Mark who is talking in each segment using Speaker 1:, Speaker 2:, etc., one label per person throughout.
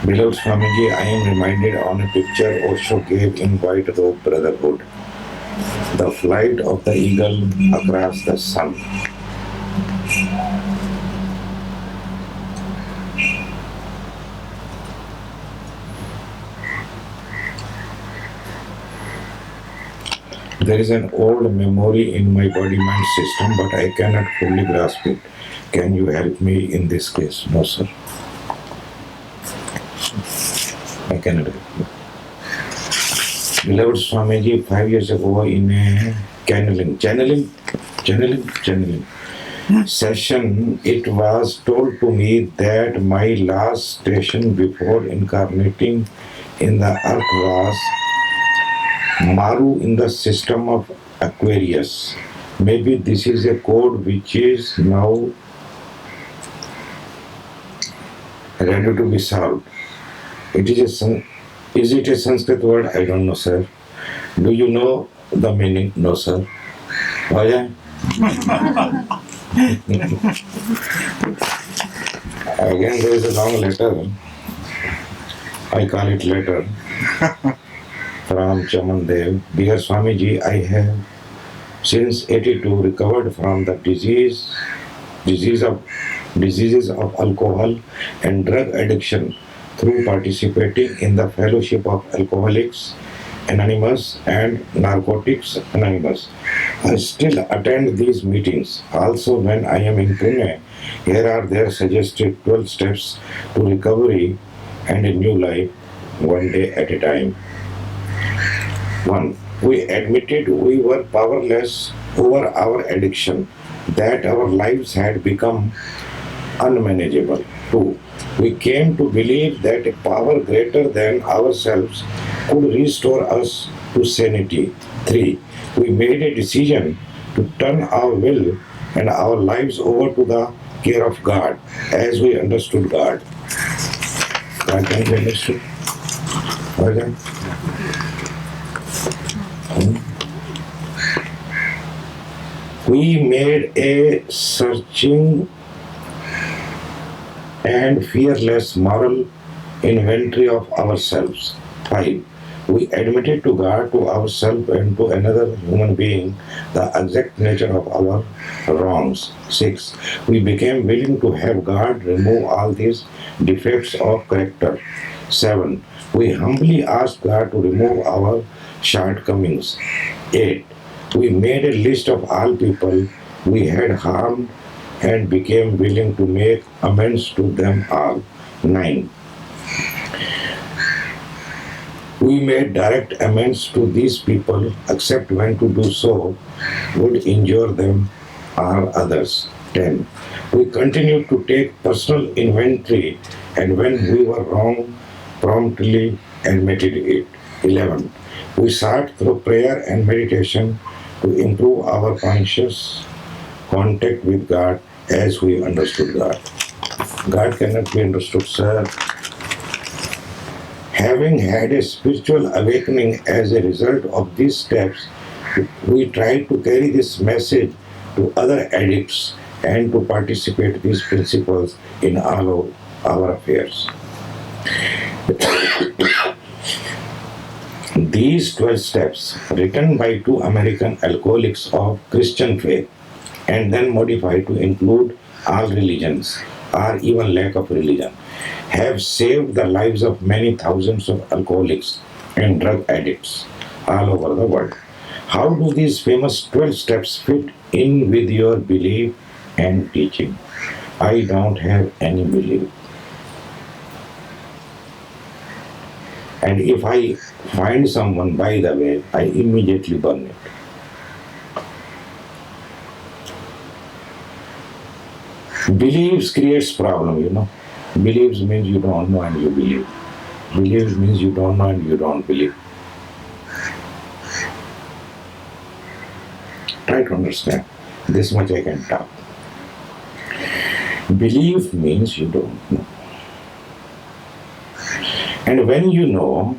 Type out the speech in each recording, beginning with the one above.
Speaker 1: Beloved Swamiji, I am reminded on a picture Osho gave in White Robe Brotherhood, the flight of the eagle across the sun. There is an old memory in my body-mind system, but I cannot fully grasp it. Can you help me in this case? No, sir. I cannot help you. Beloved Swamiji, 5 years ago in a channeling session, it was told to me that my last station before incarnating in the earth was Maru in the system of Aquarius. Maybe this is a code which is now ready to be solved. Is it a Sanskrit word? I don't know, sir. Do you know the meaning? No, sir. Oh, yeah? Again, there is a long letter. I call it letter from Chaman Dev. Dear Swamiji, I have since 82 recovered from the diseases of alcohol and drug addiction through participating in the Fellowship of Alcoholics Anonymous and Narcotics Anonymous. I still attend these meetings. Also, when I am in Pune, here are their suggested 12 steps to recovery and a new life, one day at a time. 1. We admitted we were powerless over our addiction, that our lives had become unmanageable. 2. We came to believe that a power greater than ourselves could restore us to sanity. 3. We made a decision to turn our will and our lives over to the care of God as we understood God. God can be understood. Okay. We made a searching and fearless moral inventory of ourselves. 5. We admitted to God, to ourselves, and to another human being the exact nature of our wrongs. 6. We became willing to have God remove all these defects of character. 7. We humbly asked God to remove our shortcomings. 8. We made a list of all people we had harmed and became willing to make amends to them all. 9. We made direct amends to these people, except when to do so would injure them or others. 10. We continued to take personal inventory, and when we were wrong, promptly admitted it. 11. We sought through prayer and meditation to improve our conscious contact with God as we understood God. God cannot be understood, sir. Having had a spiritual awakening as a result of these steps, we tried to carry this message to other addicts and to participate these principles in all of our affairs. These 12 steps, written by 2 American alcoholics of Christian faith and then modified to include all religions or even lack of religion, have saved the lives of many thousands of alcoholics and drug addicts all over the world. How do these famous 12 steps fit in with your belief and teaching? I don't have any belief. And if I find someone, by the way, I immediately burn it. Beliefs creates problem, you know. Beliefs means you don't know and you believe. Beliefs means you don't know and you don't believe. Try to understand. This much I can talk. Belief means you don't know. And when you know,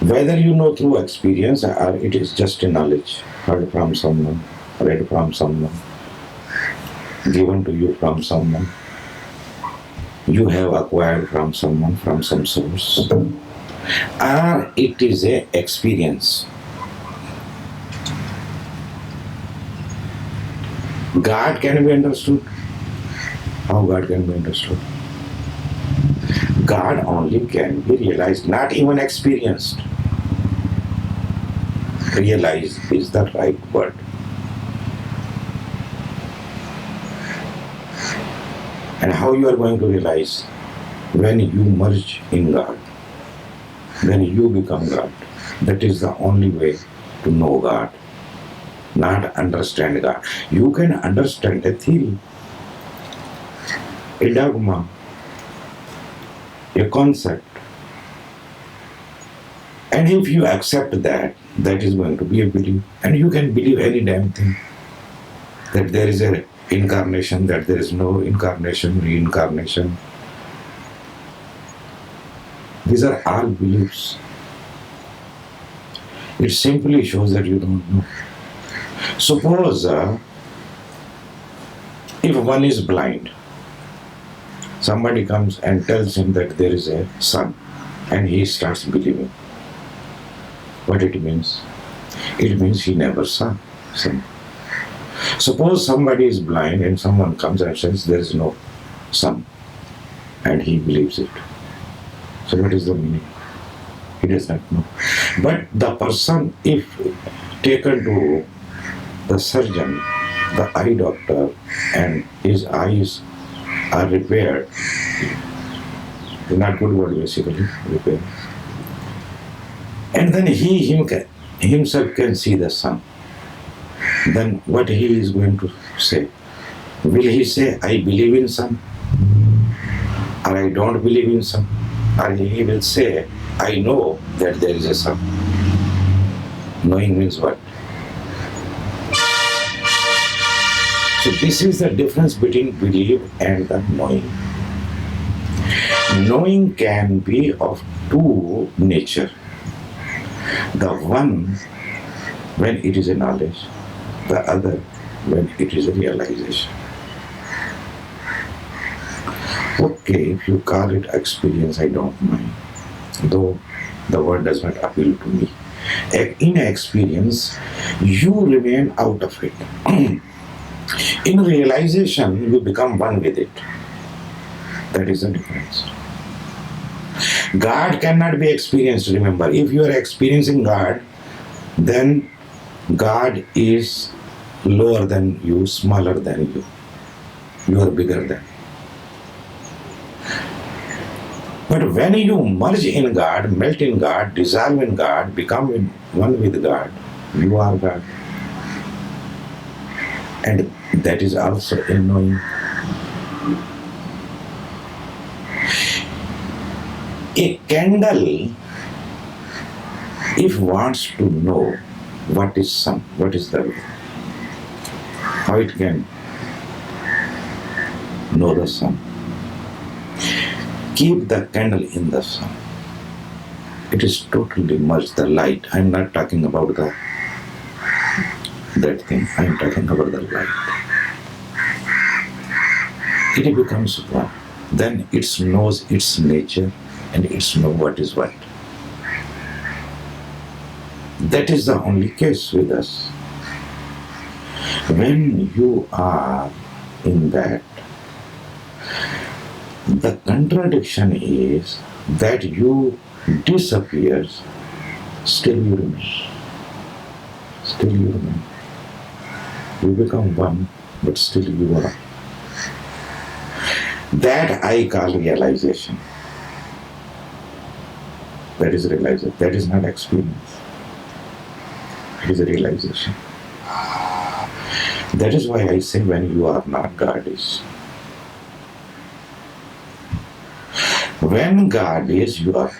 Speaker 1: whether you know through experience or it is just a knowledge heard from someone, read from someone, given to you from someone, you have acquired from someone, from some source, or it is a experience. God can be understood. How God can be understood? God only can be realized, not even experienced. Realize is the right word. And how you are going to realize? When you merge in God, when you become God. That is the only way to know God, not understand God. You can understand a theory, a dogma, a concept. And if you accept that, that is going to be a belief. And you can believe any damn thing. That there is a incarnation, that there is no incarnation, reincarnation. These are all beliefs. It simply shows that you don't know. Suppose if one is blind, somebody comes and tells him that there is a sun, and he starts believing. What it means? It means he never saw sun. Suppose somebody is blind and someone comes and says there is no sun, and he believes it. So what is the meaning? He does not know. But the person, if taken to the surgeon, the eye doctor, and his eyes are repaired, not good word basically, repaired, and then he himself can see the sun, then what he is going to say? Will he say, I believe in sun? Or I don't believe in sun? Or he will say, I know that there is a sun. Knowing means what? So this is the difference between belief and the knowing. Knowing can be of two nature. The one when it is a knowledge, the other when it is a realization. Okay, if you call it experience, I don't mind, though the word does not appeal to me. In experience, you remain out of it. In realization, you become one with it. That is the difference. God cannot be experienced, remember. If you are experiencing God, then God is lower than you, smaller than you. You are bigger than. But when you merge in God, melt in God, dissolve in God, become one with God, you are God. And that is also a knowing. A candle, if wants to know what is sun, what is the way, how it can know the sun. Keep the candle in the sun. It is totally merged, the light. I am not talking about that thing. I am talking about the light. It becomes one. Then it knows its nature and it knows what is what. That is the only case with us. When you are in that, the contradiction is that you disappears, still you remain. Still you remain. You become one, but still you are. That I call realization. That is realization. That is not experience. It is a realization. That is why I say when you are not, God is. When God is, you are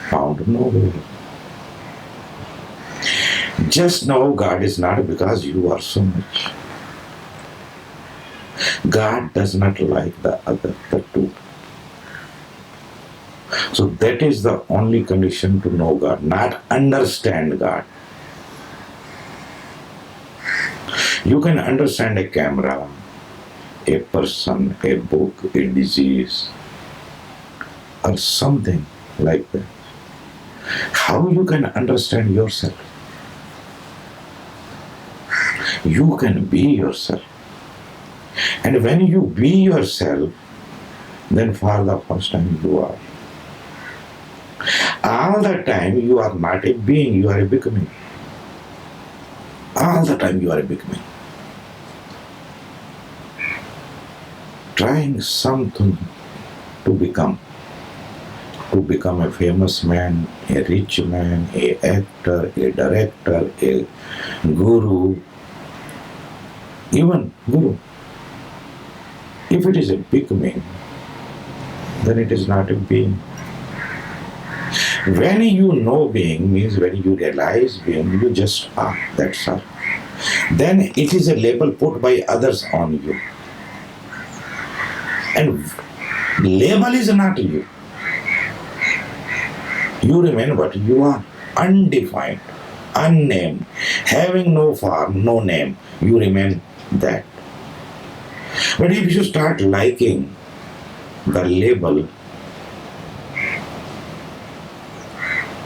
Speaker 1: found nowhere. Just know God is not because you are so much. God does not like the other, the two. So that is the only condition to know God, not understand God. You can understand a camera, a person, a book, a disease, or something like that. How you can understand yourself? You can be yourself. And when you be yourself, then for the first time you are. All the time you are not a being, you are a becoming. All the time you are a becoming. Trying something to become. To become a famous man, a rich man, a actor, a director, a guru, even guru. If it is a becoming, then it is not a being. When you know being means when you realize being, you just are, that's all. Then it is a label put by others on you. And label is not you. You remain what you are, undefined, unnamed, having no form, no name. You remain that. But if you start liking the label,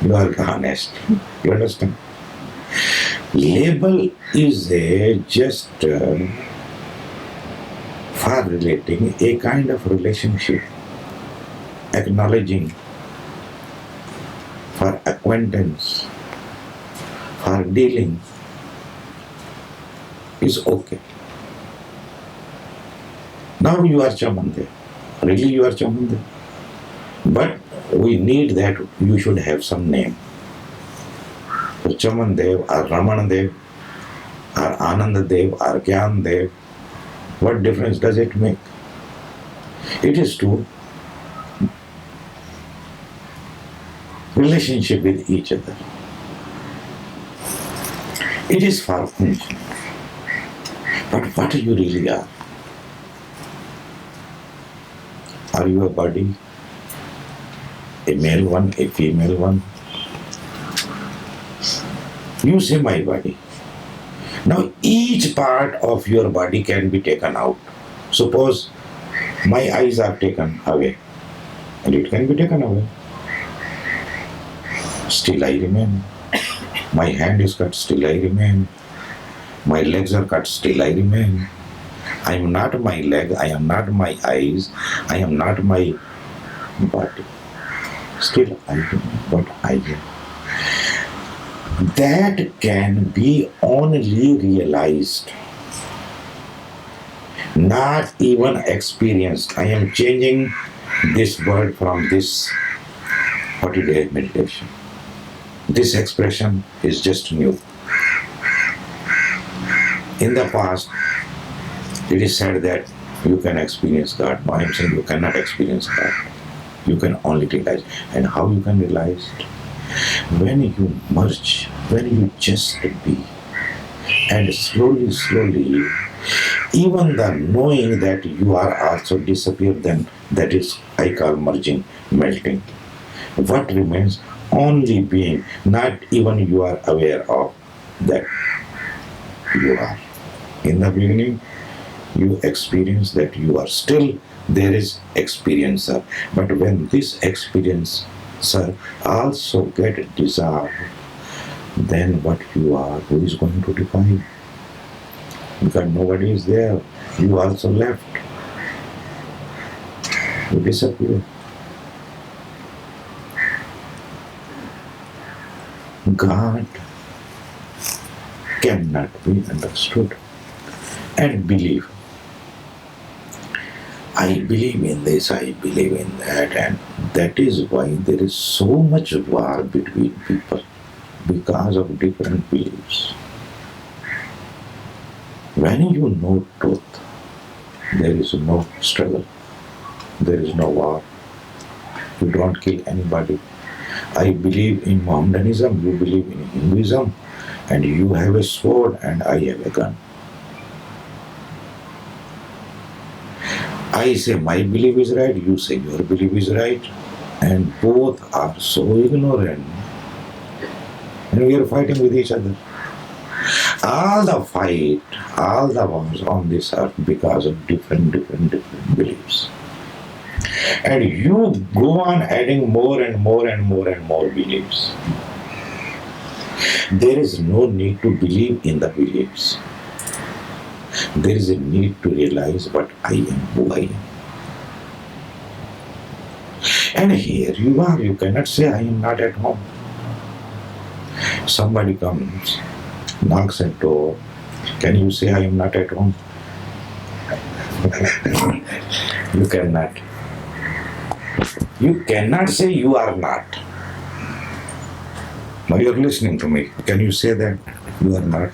Speaker 1: you are honest. You understand? Label is just for relating a kind of relationship, acknowledging, for acquaintance, for dealing is okay. Now you are Chamande. Really you are Chamande. But we need that you should have some name. So Chamandev or Ramandev or Anandadev or Gyandev, what difference does it make? It is to relationship with each other. It is for function. But what you really are? Are you a body? A male one, a female one? You say my body. Now each part of your body can be taken out. Suppose my eyes are taken away, and it can be taken away. Still I remain. My hand is cut, still I remain. My legs are cut, still I remain. I am not my leg, I am not my eyes, I am not my body. Still I am what I am. That can be only realized, not even experienced. I am changing this word from this 40-day meditation. This expression is just new. In the past, it is said that you can experience God. Now I am saying you cannot experience God. You can only realize. And how you can realize it? When you merge, when you just be, and slowly, slowly, even the knowing that you are also disappear, then that is, I call merging, melting. What remains? Only being, not even you are aware of that you are. In the beginning, you experience that you are still, there is experiencer. But when this experiencer also get dissolved, then what you are, who is going to define? Because nobody is there. You also left. You disappear. God cannot be understood. And believe. I believe in this, I believe in that, and that is why there is so much war between people, because of different beliefs. When you know truth, there is no struggle, there is no war. You don't kill anybody. I believe in Mohammedanism, you believe in Hinduism, and you have a sword and I have a gun. I say my belief is right, you say your belief is right, and both are so ignorant. And we are fighting with each other. All the fight, all the wars on this earth because of different beliefs. And you go on adding more and more and more and more beliefs. There is no need to believe in the beliefs. There is a need to realize what I am, who I am. And here you are, you cannot say I am not at home. Somebody comes, knocks at door, can you say I am not at home? You cannot. You cannot say you are not. Now you are listening to me. Can you say that you are not?